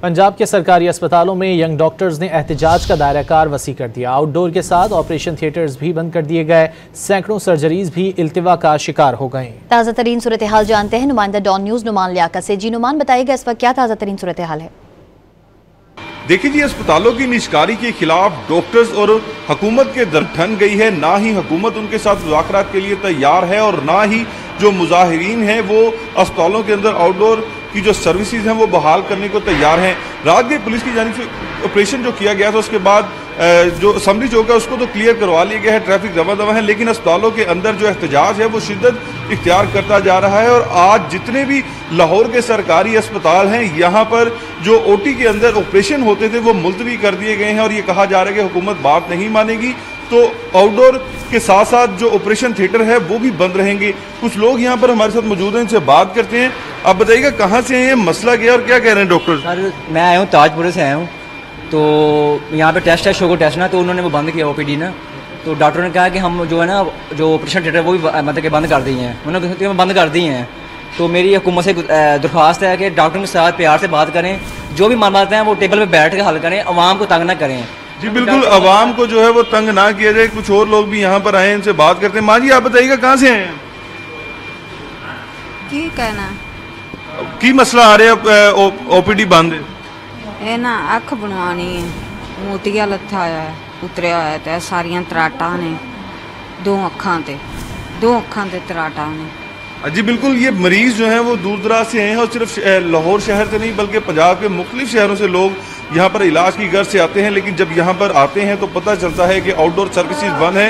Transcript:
पंजाब के सरकारी अस्पतालों में यंग डॉक्टर्स ने एहतजाज का दायरा कार वसी कर दिया। आउटडोर के साथ ऑपरेशन थिएटर्स भी बंद कर दिए गए। सैकड़ों सर्जरीज भी इल्तिवा का शिकार हो गए। ताज़ा तरीन सूरत हाल जानते हैं नुमाइंदा डॉन न्यूज़ नुमान लियाकत से। जी नुमान, बताइएगा इस वक्त क्या ताज़ा तरीन सूरत हाल है? देखिए जी, अस्पतालों की निजकारी के खिलाफ डॉक्टर्स और हुकूमत के दर ठन गई है। ना ही हुकूमत उनके साथ मुज़ाकरात के लिए तैयार है और ना ही जो मुजाहिरीन हैं वो अस्पतालों के अंदर आउटडोर की जो सर्विसेज हैं वो बहाल करने को तैयार हैं। रात गई पुलिस की जानिब से ऑपरेशन जो किया गया था उसके बाद जो असेंबली चौक है उसको तो क्लियर करवा लिया गया है, ट्रैफिक दबा दबा है, लेकिन अस्पतालों के अंदर जो एहतजाज है वो शिद्दत इख्तियार करता जा रहा है। और आज जितने भी लाहौर के सरकारी अस्पताल हैं यहाँ पर जो ओटी के अंदर ऑपरेशन होते थे वो मुलतवी कर दिए गए हैं और ये कहा जा रहा है कि हुकूमत बात नहीं मानेगी तो आउटडोर के साथ साथ जो ऑपरेशन थिएटर है वो भी बंद रहेंगे। कुछ लोग यहाँ पर हमारे साथ मौजूद हैं, इनसे बात करते हैं। आप बताइएगा कहाँ से हैं, मसला क्या और क्या कह रहे हैं डॉक्टर? सर मैं आया हूँ ताजपुर से आया हूँ, तो यहाँ पे टेस्ट है, शुगर टेस्ट ना, तो उन्होंने वो बंद किया ओपीडी ना। तो डॉक्टर ने कहा कि हम जो है ना जो ऑपरेशन थिएटर वो भी मतलब कि बंद कर दिए हैं, उन्होंने बंद कर दिए हैं। तो मेरी हुकूमत से दरख्वास्त है कि डॉक्टर के साथ प्यार से बात करें, जो भी मामला हैं वो टेबल पे बैठ के हल करें, अवाम को तंग ना करें। जी बिल्कुल, अवाम को जो है वो तंग ना किया जाए। कुछ और लोग भी यहाँ पर आए, इनसे बात करते हैं। माँ जी आप बताइएगा कहाँ से हैं? की कहना की मसला आ रहा है ओपीडी बंद है? ਇਹ ਨਾ ਅੱਖ ਬਣਵਾਣੀ ਹੈ, ਮੋਤੀਆ ਲੱਥਾ ਹੋਇਆ ਹੈ, ਉਤਰਿਆ ਹੋਇਆ ਤੇ ਸਾਰੀਆਂ ਤਰਾਟਾਂ ਨੇ ਦੋ ਅੱਖਾਂ ਤੇ ਤਰਾਟਾਂ ਨੇ। जी बिल्कुल, ये मरीज जो हैं वो दूर दराज से आए हैं और सिर्फ लाहौर शहर से नहीं बल्कि पंजाब के मुख्तलिफ शहरों से लोग यहाँ पर इलाज की गर्ज से आते हैं। लेकिन जब यहाँ पर आते हैं तो पता चलता है कि आउटडोर सर्विसेज बंद हैं।